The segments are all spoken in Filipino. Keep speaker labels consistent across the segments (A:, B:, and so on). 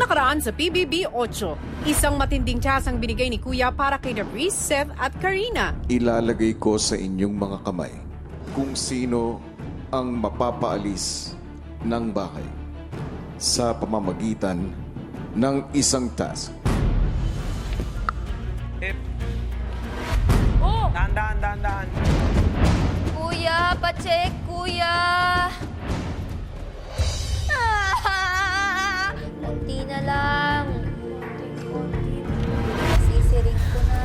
A: nakaraan sa PBB 8, isang matinding task ang binigay ni Kuya para kay Reese, Seth at Karina.
B: Ilalagay ko sa inyong mga kamay kung sino ang mapapaalis ng bahay sa pamamagitan ng isang task.
C: Oh! Dahan.
D: Kuya, pacheck, kuya! Kunti na lang. Kunti. Sisiring ko na.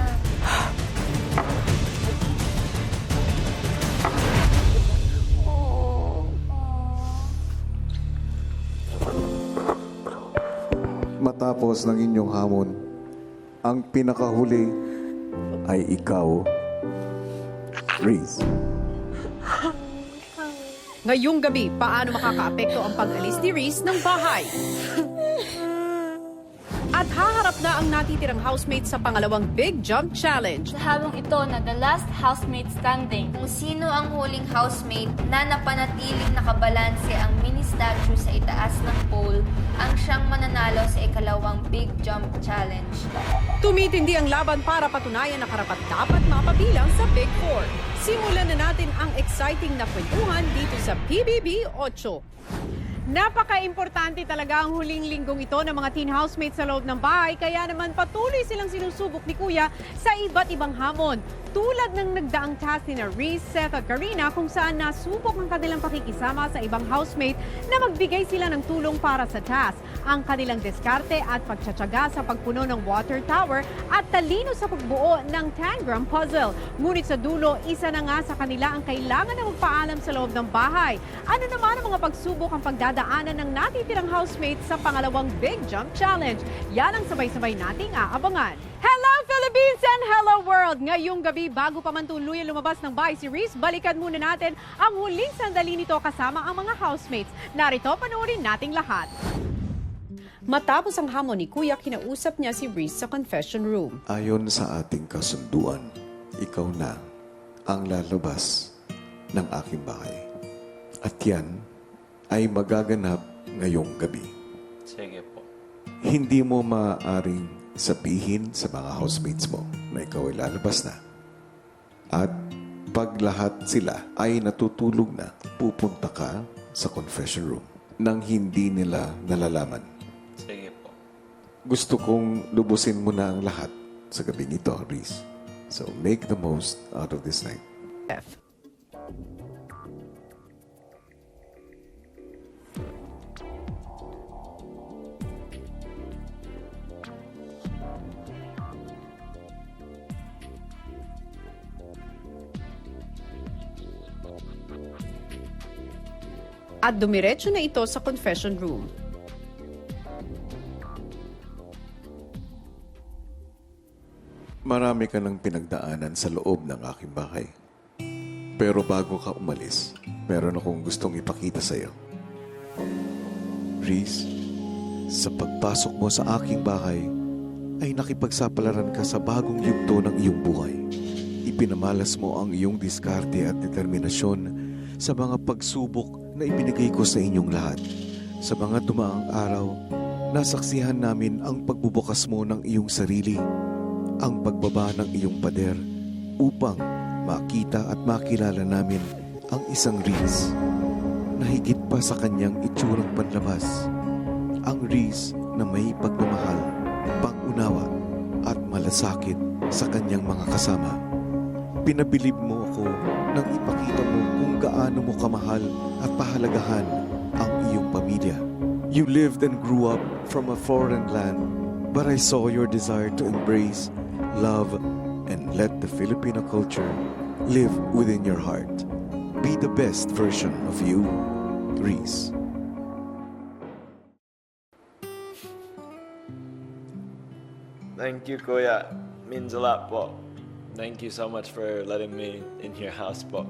B: Matapos ng inyong hamon, ang pinakahuli ay ikaw, Reese.
A: Ngayong gabi, paano makakaapekto ang pag-alis ni Reese ng bahay? At haharap na ang natitirang housemates sa pangalawang Big Jump Challenge.
E: Sa habang ito na the last housemate standing.
D: Kung sino ang huling housemate na napanatiling nakabalanse ang mini statue sa itaas ng pole, ang siyang mananalo sa ikalawang Big Jump Challenge.
A: Tumitindi ang laban para patunayan na karapat-dapat mapabilang sa Big Four. Simulan na natin ang exciting na kwentuhan dito sa PBB 8. Napaka-importante talaga ang huling linggong ito ng mga teen housemates sa loob ng bahay, kaya naman patuloy silang sinusubok ni Kuya sa iba't ibang hamon. Tulad ng nagdaang task ni Reese, Seth at Karina kung saan nasubok ang kanilang pakikisama sa ibang housemate na magbigay sila ng tulong para sa task. Ang kanilang diskarte at pagtsatsaga sa pagpuno ng water tower at talino sa pagbuo ng tangram puzzle. Ngunit sa dulo, isa na nga sa kanila ang kailangan na magpaalam sa loob ng bahay. Ano naman ang mga pagsubok ang pagdadaanan ng natitirang housemates sa pangalawang Big Jump Challenge? Yan ang sabay-sabay nating aabangan. Hello Philippines and hello world! Ngayong gabi, bago pa man tuluyan lumabas ng bahay si Reese, balikan muna natin ang huling sandali nito kasama ang mga housemates. Narito, panoorin nating lahat. Matapos ang hamon ni Kuya, kinausap niya si Reese sa confession room.
B: Ayon sa ating kasunduan, ikaw na ang lalabas ng aking bahay. At yan ay magaganap ngayong gabi.
C: Sige po.
B: Hindi mo maaaring sabihin sa mga housemates mo na ikaw ay lalabas na. At pag lahat sila ay natutulog na, pupunta ka sa confession room nang hindi nila nalalaman.
C: Sige po.
B: Gusto kong lubusin mo na ang lahat sa gabing ito, Reese. So make the most out of this night.
A: At dumiretso na ito sa confession room.
B: Marami ka ng pinagdaanan sa loob ng aking bahay. Pero bago ka umalis, meron akong gustong ipakita sa iyo. Reese, sa pagpasok mo sa aking bahay, ay nakipagsapalaran ka sa bagong yugto ng iyong buhay. Ipinamalas mo ang iyong diskarte at determinasyon sa mga pagsubok na ibinigay ko sa inyong lahat. Sa mga dumaang araw, nasaksihan namin ang pagbubukas mo ng iyong sarili, ang pagbaba ng iyong pader upang makita at makilala namin ang isang Reese na higit pa sa kanyang itsurang panlabas. Ang Reese na may pagmamahal, pangunawa at malasakit sa kanyang mga kasama. Pinabilib mo ako nang ipakita mo kung gaano mo kamahal at pahalagahan ang iyong pamilya. You lived and grew up from a foreign land, but I saw your desire to embrace, love, and let the Filipino culture live within your heart. Be the best version of you, Reese.
F: Thank you, Kuya. Means a lot po. Thank you so much for letting me in your house po.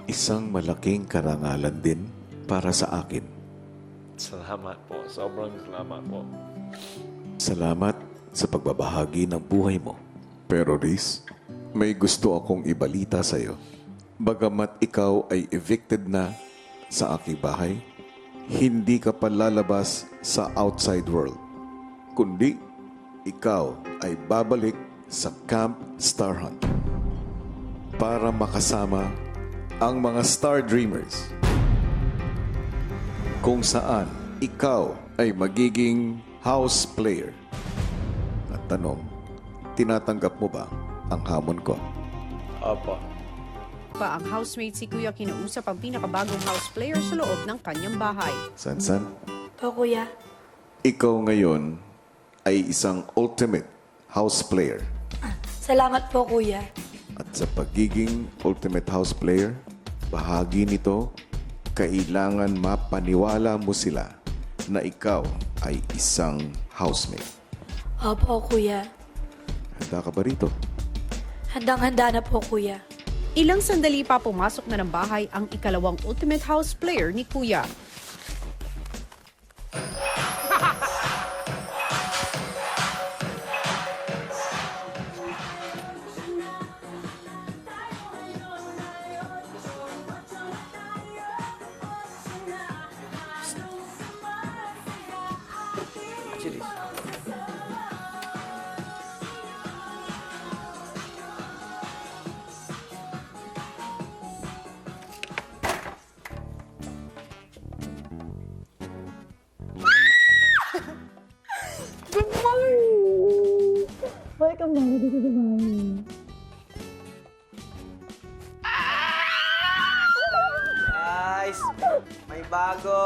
B: Isang malaking karangalan din para sa akin.
F: Salamat po. Sobrang salamat po.
B: Salamat sa pagbabahagi ng buhay mo. Pero Reese, may gusto akong ibalita sa iyo. Bagamat ikaw ay evicted na sa aking bahay, hindi ka pa lalabas sa outside world. kundi ikaw ay babalik sa Camp Star Hunt para makasama ang mga Star Dreamers kung saan ikaw ay magiging house player. At tanong, tinatanggap mo ba ang hamon ko?
F: Opo.
A: Pa ang housemate si Kuya kinausap ang pinakabagong house player sa loob ng kanyang bahay.
B: Sansan,
G: Po, kuya.
B: ikaw ngayon ay isang ultimate house player.
G: Salamat po, kuya.
B: At sa pagiging ultimate house player, bahagi nito, kailangan mapaniwala mo sila na ikaw ay isang housemate.
G: Opo, kuya.
B: Handa ka ba rito?
G: Handang-handa na po, kuya.
A: Ilang sandali pa pumasok na ng bahay ang ikalawang ultimate house player ni Kuya.
C: Guys, may bago.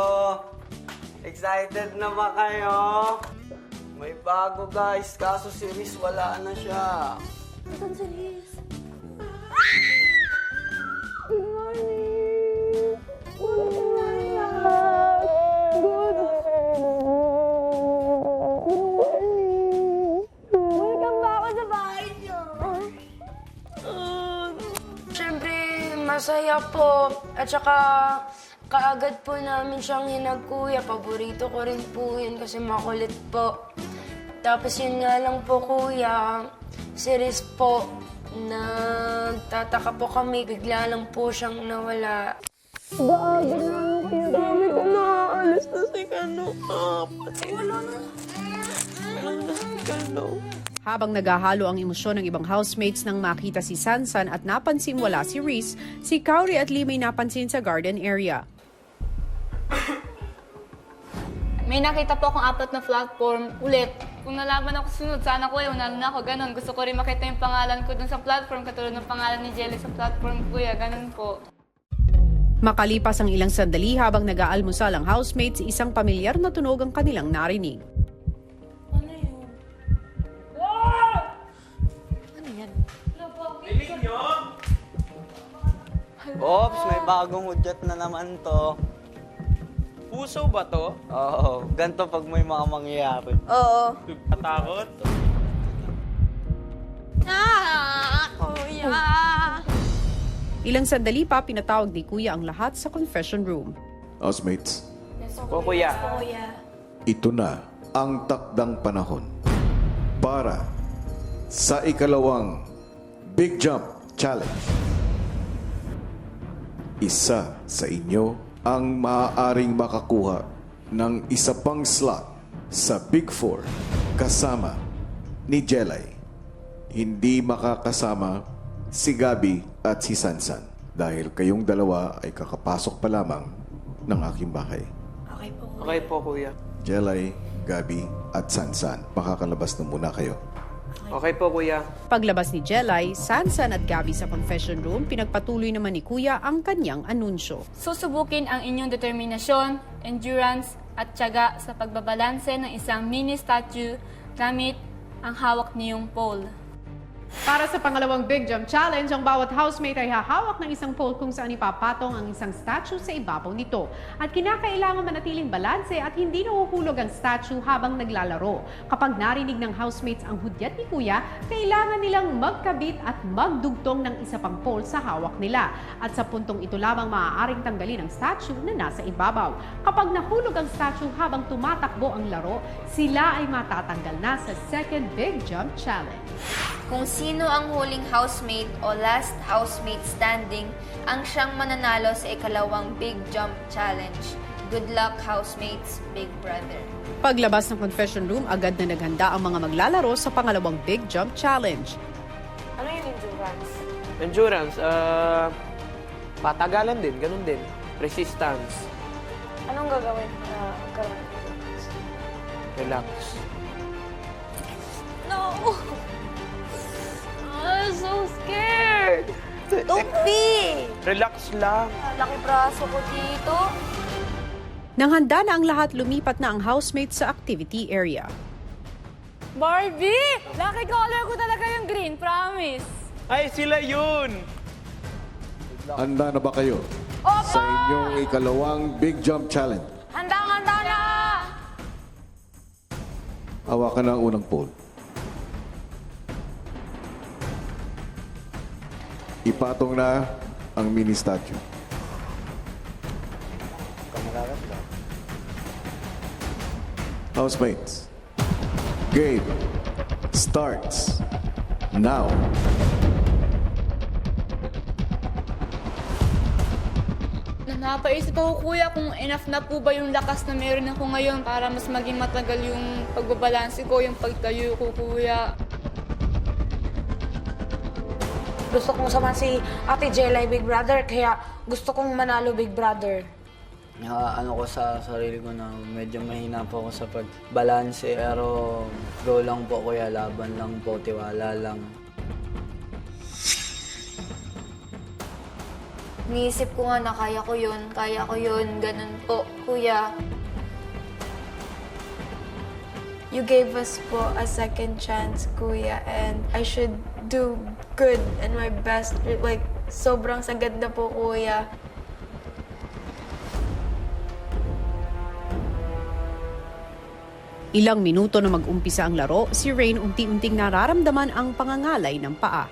C: Excited na ba kayo? May bago guys, kaso si Riz wala na siya.
G: Saan si Liz? Welcome ba ako sa bahay niyo? Siyempre, masaya po. At saka, kaagad po namin siyang hinagkuya. Paborito ko rin po yun kasi makulit po. Tapos yun nga lang po, kuya, si Riz po, nagtataka po kami, bigla lang po siyang nawala. Bago na kayo. Dami ko maaalis na si Kano. Pati wala na. Wala na si Kano.
A: Habang naghahalo ang emosyon ng ibang housemates nang makita si Sansan at napansin wala si Reese, si Kauri at Lee may napansin sa garden area.
E: May nakita po akong apat na platform ulit. Kung nalaman ako sunod, sana ko unalo na ako. Ganon. Gusto ko rin makita yung pangalan ko dun sa platform, katulad ng pangalan ni Jelly sa platform, kuya. Ganon po.
A: Makalipas ang ilang sandali habang nag-aalmusal ang housemates, isang pamilyar na tunog ang kanilang narinig.
C: Ops, may bagong hudyat na naman to.
H: Puso ba to?
C: Oo, ganito pag may mga mangyayari.
G: Oo.
H: Katakot?
G: Kuya.
A: Ilang sandali pa pinatawag ni Kuya ang lahat sa confession room.
B: Housemates,
H: Po, kuya.
G: Kuya.
B: ito na ang takdang panahon para sa ikalawang Big Jump Challenge. Isa sa inyo ang maaaring makakuha ng isa pang slot sa Big Four kasama ni Jelay. Hindi makakasama si Gabi at si Sansan dahil kayong dalawa ay kakapasok pa lamang ng aking bahay.
G: Okay po, kuya.
H: Okay po, kuya.
B: Jelay, Gabi at Sansan, makakalabas na muna kayo.
H: Okay po, kuya.
A: Paglabas ni Jelay, Sansan at Gabby sa confession room, pinagpatuloy naman ni Kuya ang kanyang anunsyo.
E: Susubukin ang inyong determinasyon, endurance, at tiyaga sa pagbabalanse ng isang mini statue gamit ang hawak niyong pole.
A: Para sa pangalawang Big Jump Challenge, ang bawat housemate ay hahawak ng isang pole kung saan ipapatong ang isang statue sa ibabaw nito. At kinakailangan manatiling balanse at hindi nahuhulog ang statue habang naglalaro. Kapag narinig ng housemates ang hudyat ni Kuya, kailangan nilang magkabit at magdugtong ng isa pang pole sa hawak nila. At sa puntong ito lamang maaaring tanggalin ang statue na nasa ibabaw. Kapag nahulog ang statue habang tumatakbo ang laro, sila ay matatanggal na sa second Big Jump Challenge.
D: Kung sino ang huling housemate o last housemate standing ang siyang mananalo sa ikalawang Big Jump Challenge. Good luck, housemates, Big Brother.
A: Paglabas ng confession room, agad na naghanda ang mga maglalaro sa pangalawang Big Jump Challenge.
G: Ano yung endurance?
H: Endurance, patagalan din, ganun din. Resistance,
G: Anong gagawin para magkaroon ng endurance?
H: relax.
G: No! I'm so scared! Don't be!
H: Relax lang.
G: Laki braso ko dito.
A: Nang handa na ang lahat, lumipat na ang housemates sa activity area.
E: Barbie! Lucky color ko talaga yung green, promise.
H: Ay, sila yun!
B: Handa na ba kayo? Sa inyong ikalawang Big Jump Challenge.
G: Handang-handa na!
B: Hawakan na ang unang pole. Ipatong na ang mini statue. Housemates, game starts now.
E: Napaisip ako, kuya, kung enough na po ba yung lakas na meron ako ngayon para mas maging matagal yung pagbabalanse ko, yung pagtayo ko, kuya.
G: Gusto kong samahan si Ate Jelay Big Brother, kaya gusto kong manalo Big Brother.
C: Ano ko sa sarili ko na medyo mahina po ako sa pagbalanse, pero go lang po kuya, laban lang po, tiwala lang.
D: Niisip ko nga na kaya ko yun, ganun po, kuya.
I: You gave us po a second chance, Kuya, and I should do good and my best. Like, sobrang sagad na po, Kuya.
A: Ilang minuto na mag-umpisa ang laro, si Rain unti-unting nararamdaman ang pangangalay ng paa.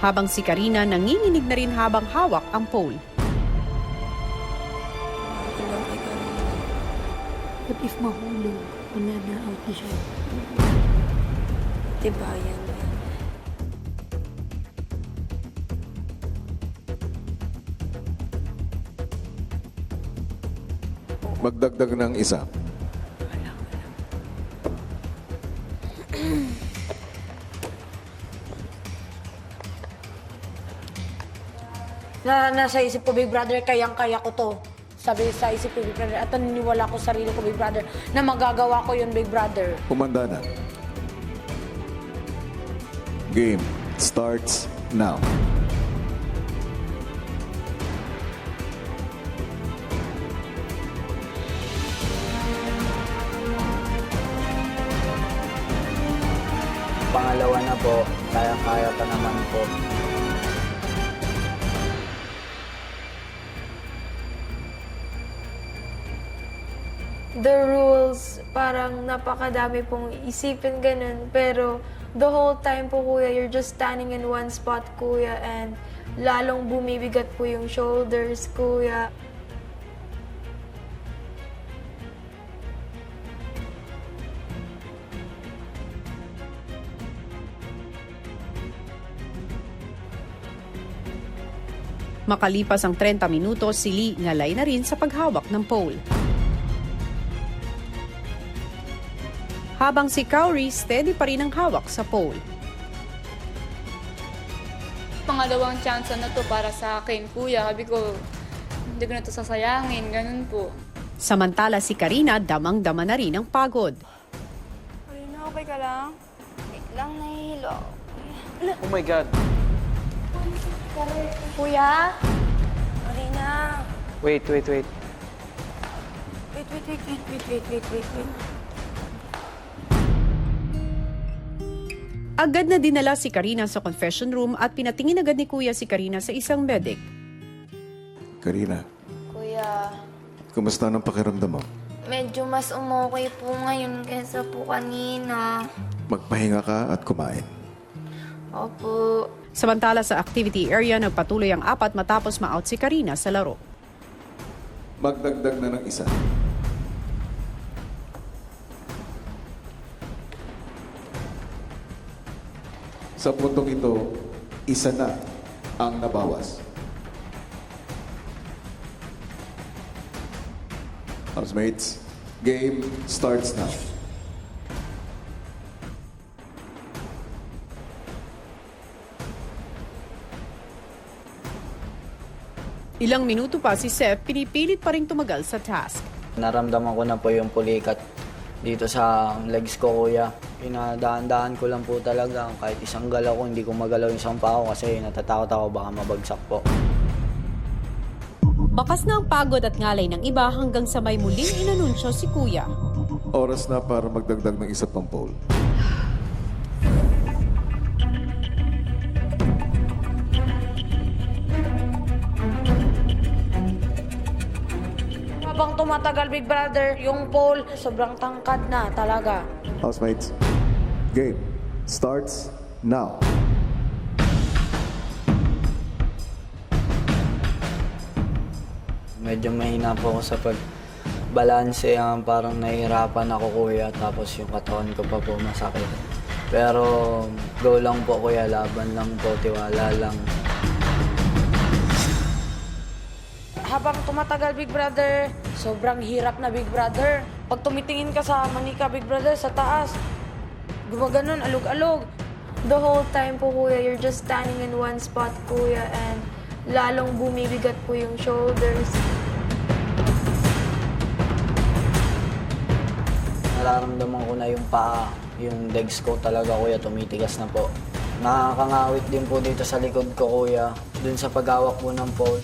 A: Habang si Karina nanginginig na rin habang hawak ang pole.
I: But if mahulog, wala na out na siya. Diba yan?
B: Magdagdag ng isa.
G: Nasa isip ko, Big Brother, kayang-kaya ko to. Sabi sa isip ko, Big Brother, at naniniwala ko sa sarili ko, Big Brother, na magagawa ko yun, Big Brother.
B: Kumanda na. Game starts now.
C: Pangalawa na po, kaya-kaya pa naman po.
I: The rules, parang napakadami pong isipin ganun. Pero the whole time po, Kuya, you're just standing in one spot, Kuya, and lalong bumibigat po yung shoulders, Kuya.
A: Makalipas ang 30 minuto, si Lee ngalay na rin sa paghawak ng pole. Habang si Kauri steady pa rin ang hawak sa pole.
E: Pangalawang chance na to para sa akin, kuya. Sabi ko, hindi ko na to sasayangin, ganun po.
A: Samantala si Karina, damang-dama na rin ang pagod.
E: Karina, okay ka lang?
D: Wait lang, nahihilo.
H: Oh my God.
I: Kuya? Marina?
H: Wait.
I: Wait.
A: Agad na dinala si Karina sa confession room at pinatingin agad ni Kuya si Karina sa isang medic.
B: Karina,
I: Kuya,
B: kumusta ang pakiramdam mo?
I: medyo mas umokay po ngayon kaysa po kanina.
B: Magpahinga ka at kumain.
I: Opo.
A: Samantala sa activity area, nagpatuloy ang apat matapos ma-out si Karina sa laro.
B: Magdagdag na ng isa. Sa puntong ito, Isa na ang nabawas. Housemates, game starts now.
A: Ilang minuto pa si Seth, pinipilit pa rin tumagal sa task.
C: Naramdaman ko na po yung pulikat dito sa legs ko, kuya. Pinadaan-daan ko lang po talaga. Kahit isang galaw ko, hindi ko magalaw yung isang paa ko kasi natatakot ako baka mabagsak po.
A: Bakas na ang pagod at ngalay ng iba hanggang sa may muling inanunsyo si Kuya.
B: Oras na para magdagdag ng isa pang pole.
G: Habang tumatagal, Big Brother, yung pole, sobrang tangkad na talaga.
B: Housemates, game starts now.
C: Medyo mahina po ako sa pagbalanse. Parang nahihirapan ako, kuya. Tapos yung katawan ko pa po masakit. Pero go lang po, kuya. Laban lang po, tiwala lang.
G: Habang tumatagal, Big Brother, sobrang hirap na, Big Brother. Pag tumitingin ka sa manika, Big Brother, sa taas, gumaganon, alog-alog.
I: The whole time po, Kuya, you're just standing in one spot, Kuya, and lalong bumibigat po yung shoulders.
C: Nararamdaman ko na yung paa, yung legs ko talaga, kuya, tumitigas na po. Nakakangawit din po dito sa likod ko, kuya. Dun sa paghawak po ng pole.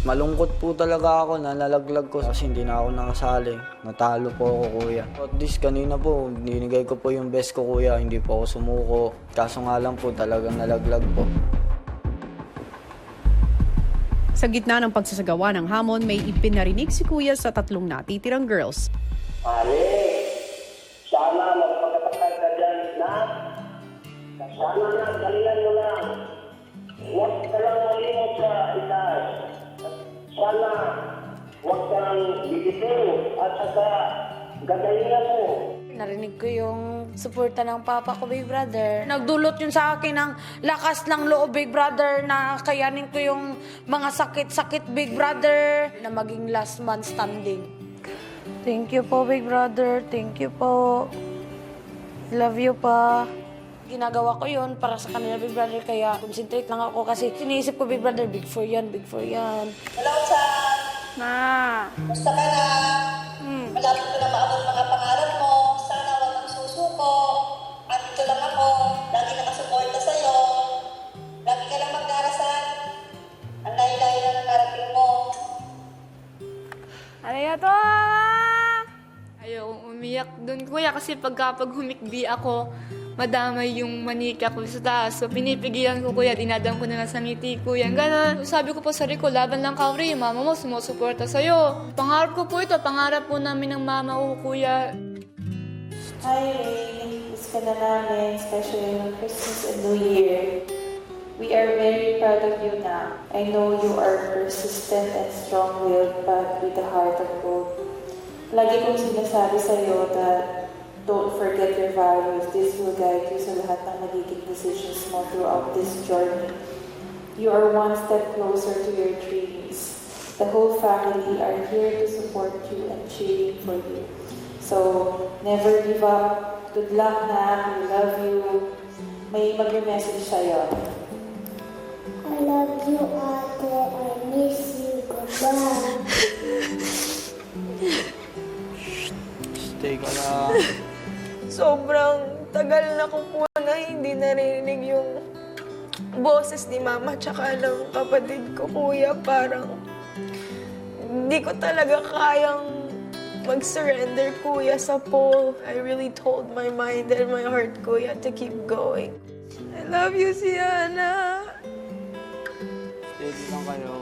C: Malungkot po talaga ako na nalaglag ko kasi hindi na ako nakasali. Natalo po ako, kuya. At least kanina po, binigay ko po yung best ko, kuya. Hindi po ako sumuko. Kaso nga lang po, talagang nalaglag po.
A: Sa gitna ng pagsasagawa ng hamon, may ipinarinig si Kuya sa tatlong natitirang girls.
J: Ale, sana magpagkatagad ka dyan na. Sana na, galingan mo lang. Huwag ka lang malimot sa itaas. Sana huwag kang bibitiw at saka gagalingan mo.
G: Narinig ko yung suporta ng papa ko, Big Brother. Nagdulot yun sa akin ng lakas ng loob, Big Brother, na kayanin ko yung mga sakit-sakit, Big Brother, na maging last man standing. Thank you po, Big Brother. Thank you po. Love you pa. Ginagawa ko yun para sa kanila, Big Brother, kaya concentrate lang ako kasi sinisip ko, Big Brother, big for yan, big for yan.
K: Hello, Chan!
E: Ma!
K: Gusto ka na? Malapit ko na maabot mga pangarap mo. Sana huwag kang susuko. Andito lang ako. Lagi nakasuporta sa'yo. Lagi ka lang magdarasal. Ang layo-layo na nangarapin mo.
E: Arigato! Ayokong umiyak dun, kuya, kasi pag humikbi ako, madamay yung manika ko sa taas. So, pinipigilan ko, kuya, dinadam ko na lang sa ngiti, kuya. Ganon. Sabi ko po sa Rico, laban lang ka, yung mama mo, sumusuporta sa'yo. Pangarap ko po ito, pangarap po namin ng mama ko, kuya.
K: Hi, Ray. Miss ka na namin, especially on Christmas and New Year. We are very proud of you now. I know you are persistent and strong-willed, but with a heart of gold. Lagi kong sinasabi sa'yo that don't forget your values. This will guide you sa lahat ng nagiging decisions mo throughout this journey. You are one step closer to your dreams. The whole family are here to support you and cheering for you. So, never give up. Good luck na. We love you. May mag-message sa'yo.
L: I love you, Ate. I miss you. Goodbye.
C: Stay ka lang.
I: Sobrang tagal na ko po na hindi narinig yung boses ni Mama tsaka ng kapatid ko, Kuya. Parang hindi ko talaga kayang mag-surrender, Kuya, sa pole. I really told my mind and my heart, Kuya, to keep going. I love you, Siana.
C: Steady lang kayo.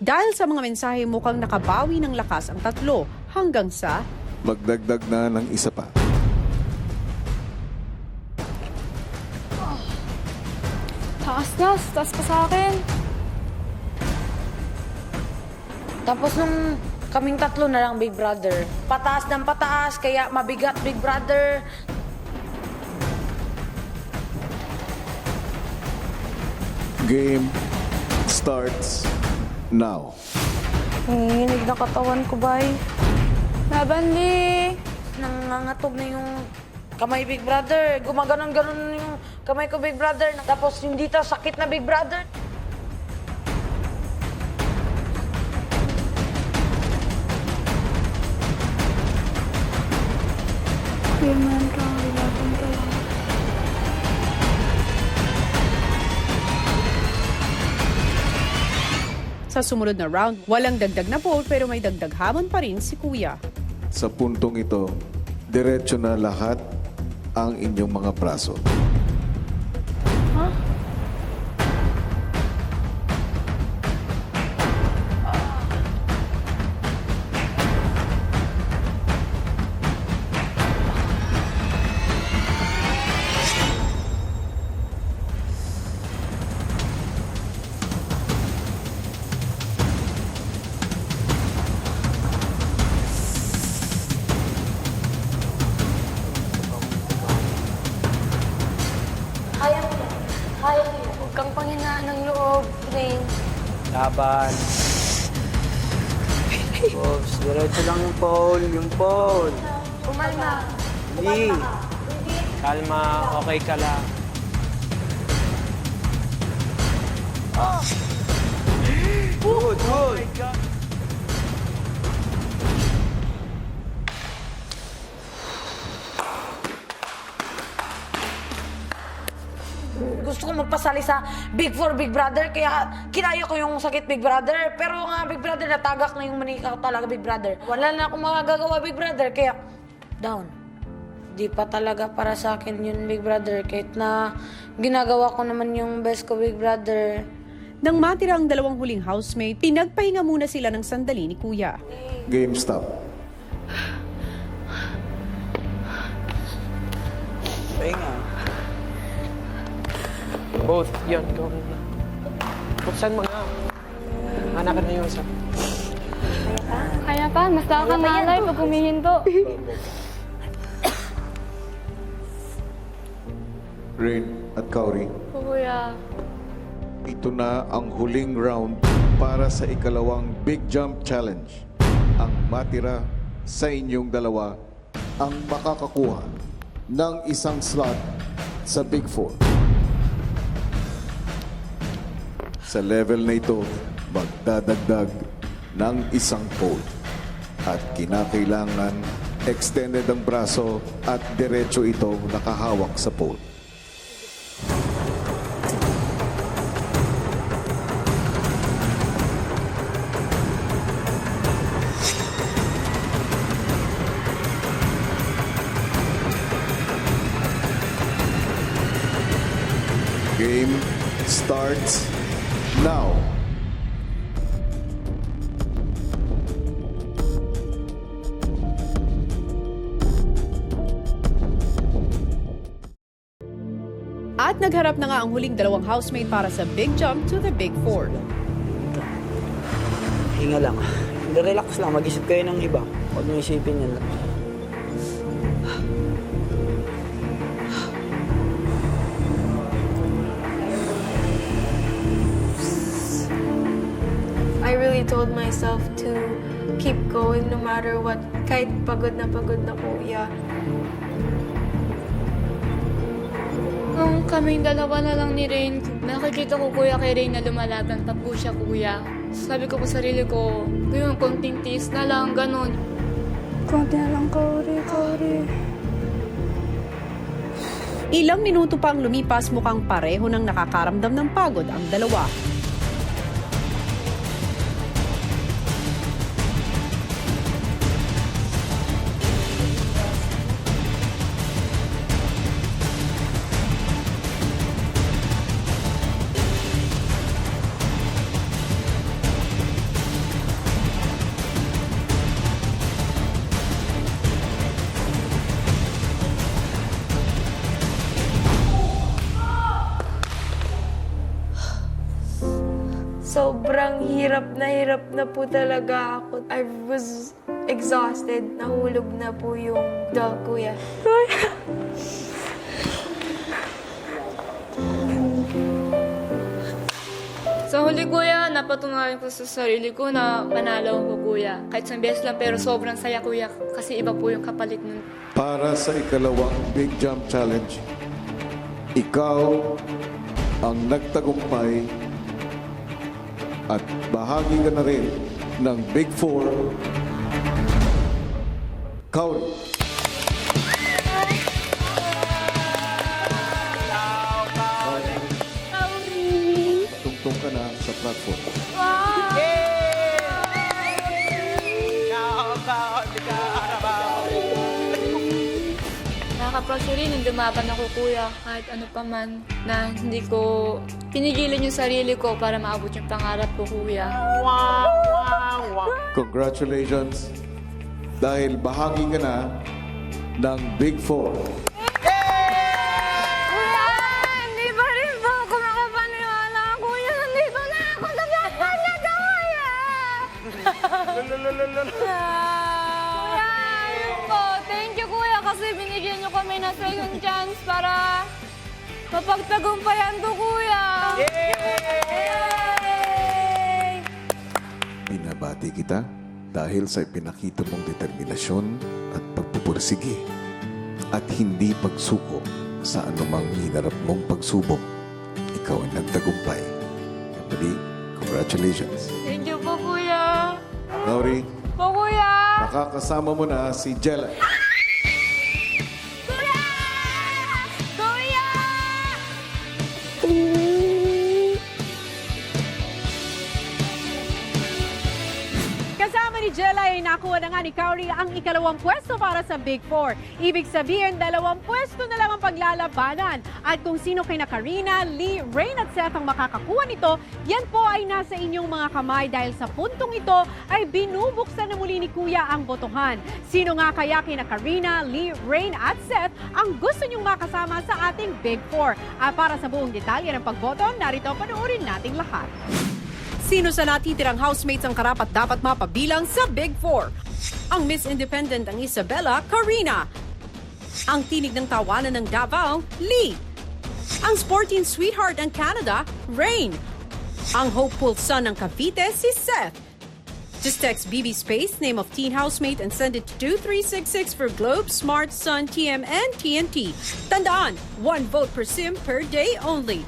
A: Dahil sa mga mensahe mukhang nakabawi ng lakas ang tatlo hanggang sa
B: Magdagdag na ng isa pa.
E: Taas pa sa akin.
G: Tapos nung kaming tatlo na lang, Big Brother. Pataas ng pataas, kaya mabigat, Big Brother.
B: Game starts now.
G: Nanginginig na katawan ko, bay.
E: Laban, Lee.
G: Nangangatog na yung kamay, Big Brother. Gumaganon-ganon yung kamay ko, Big Brother. Tapos yung dito, sakit na, Big Brother.
A: sa sumunod na round. Walang dagdag na pole pero may dagdag hamon pa rin si Kuya.
B: Sa puntong ito, diretso na lahat ang inyong mga braso.
G: Kaya mo yan. Kaya mo yan. Huwag kang panghinaan ng loob, Prince.
H: Laban.
C: Pops, diretso lang yung pole, yung pole.
G: Umalma.
H: Hindi. Kalma, okay ka lang.
C: Good, good.
G: Gusto ko magpasali sa Big Four, Big Brother, kaya kinaya ko yung sakit, Big Brother. Pero nga, Big Brother, natagak na yung manika ko talaga, Big Brother. Wala na akong magagawa, Big Brother, kaya down. Di pa talaga para sa akin yun, Big Brother. Kahit na ginagawa ko naman yung best ko, Big Brother.
A: Nang matira ang dalawang huling housemate, pinagpahinga muna sila ng sandali ni Kuya.
B: Game stop.
C: Pahinga.
H: Both. Yan, go. Buksan mo nga. Hanakan na yung isa.
E: Kaya pa, mas kang malay pag humihinto.
B: Rain at Kauri,
E: Kuya.
B: ito na ang huling round para sa ikalawang Big Jump Challenge. Ang matira sa inyong dalawa ang makakakuha ng isang slot sa Big Four. Sa level na ito, magdadagdag ng isang pole. At kinakailangan extended ang braso at diretso itong nakahawak sa pole. Game starts now.
A: At nagharap na nga ang huling dalawang housemate para sa big jump to the Big Four.
C: Hinga lang. Relax lang. Mag-isip kayo ng iba. Huwag niyo isipin yan lang.
I: I really told myself to keep going no matter what. Kahit pagod na kuya.
E: Nung kaming dalawa na lang ni Rain, nakikita ko kuya kay Rain na lumalaban pa po siya kuya. Sabi ko po sarili ko, yung konting tiis na lang, ganun. Konti na lang, Kauri.
A: Ilang minuto pa ang lumipas, mukhang pareho nang nakakaramdam ng pagod ang dalawa.
I: sobrang hirap na po talaga ako. I was exhausted. Nahulog na po yung dog, kuya.
E: Sa huli, kuya, napatunayan ko sa sarili ko na panalo ko, kuya. Kahit isang beses lang, pero sobrang saya, kuya. Kasi iba po yung kapalit nun.
B: Para sa ikalawang Big Jump Challenge, ikaw ang nagtagumpay at bahagi ka na rin ng Big Four. Kauri. Tungtong ka na sa platform.
E: Nakaka-proud rin nung dumaban ako, kuya. Kahit ano pa man, na hindi ko pinigilan yung sarili ko para maabot yung pangarap ko, kuya.
B: Congratulations! Dahil bahagi ka na ng Big Four.
I: Kuya! Hindi pa rin po ako makapaniwala, kuya. Nandito na ako sa platform na to, kuya! Kuya, ayun po. Thank you, kuya, kasi binigyan niyo kami na second chance para mapagtagumpayan to, kuya. Yay!
B: Binabati kita dahil sa ipinakita mong determinasyon at pagpupursige at hindi pagsuko sa anumang hinarap mong pagsubok. Ikaw ang nagtagumpay. Muli, congratulations.
E: Thank you po, kuya.
B: Kauri,
E: Po, kuya.
B: nakakasama mo na si Jella.
I: Kuya! Kuya!
A: Kasama ni Jella ay nakuha na nga ni Kauri ang ikalawang pwesto para sa Big Four. Ibig sabihin, 2 pwesto na lang ang paglalabanan. At kung sino kay na Karina, Lee, Rain at Seth ang makakakuha nito, yan po ay nasa inyong mga kamay dahil sa puntong ito ay binubuksan na muli ni Kuya ang botohan. Sino nga kaya kay na Karina, Lee, Rain at Seth ang gusto nyong makasama sa ating Big Four? At para sa buong detalye ng pagboto, narito panoorin nating lahat. Sino sa natitirang housemates ang karapat-dapat mapabilang sa Big Four? Ang Miss Independent ang Isabela, Karina. Ang tinig ng tawanan ng Davao, Lee. Ang sporting sweetheart ng Canada, Rain. Ang hopeful son ng Cavite, si Seth. Just text BB Space, name of teen housemate and send it to 2366 for Globe, Smart, Sun, TM, and TNT. Tandaan, 1 vote per sim per day only.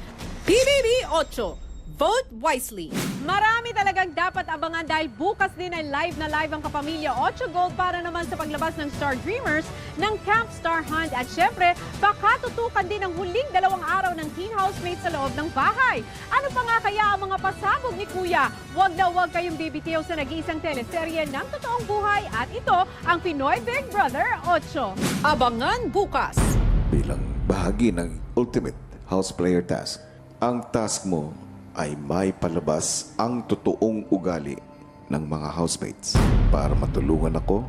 A: PBB 8. Vote wisely. Marami talagang dapat abangan dahil bukas din ay live na live ang Kapamilya 8 Gold para naman sa paglabas ng Star Dreamers ng Camp Star Hunt. At syempre, baka tutukan din ang huling 2 araw ng teen housemates sa loob ng bahay. Ano pa nga kaya ang mga pasabog ni Kuya? Huwag na huwag kayong bibitiw sa nag-iisang teleserye ng totoong buhay at ito ang Pinoy Big Brother 8. Abangan bukas.
B: Bilang bahagi ng Ultimate House Player Task, ang task mo ay may palabas ang totoong ugali ng mga housemates para matulungan ako,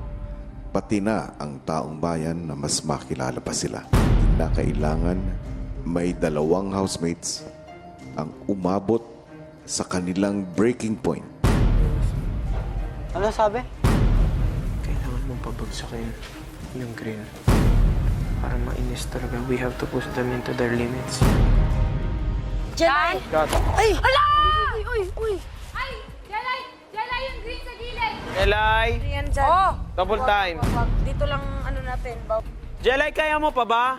B: pati na ang taong bayan na mas makilala pa sila. Hindi na kailangan may 2 housemates ang umabot sa kanilang breaking point.
C: Ano sabi?
H: Kailangan mong pabagsakin yung green. Para mainis talaga, we have to push them into their limits.
I: Jelay!
H: Got it.
I: Ay! Ala! Uy!
E: Ay! Jelay! Jelay yung green sa gilid!
H: Jelay!
I: Yan dyan. Oh!
H: Double time.
I: Wag. Dito lang ano natin.
H: Jelay, kaya mo pa ba?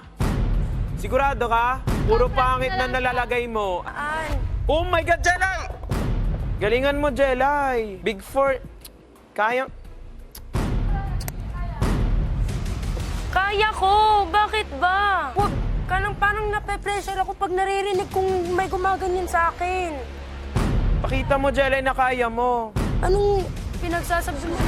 H: Sigurado ka? Puro pangit na nalalagay mo.
I: Aan?
H: Oh my God, Jelay! Galingan mo, Jelay. Big Four. Kaya...
G: Kaya ko! Bakit ba? Huwag ka nang parang nape-pressure ako pag naririnig kung may gumaganyan sa akin.
H: Pakita mo, Jelay, na kaya mo.
G: Anong pinagsasabi mo?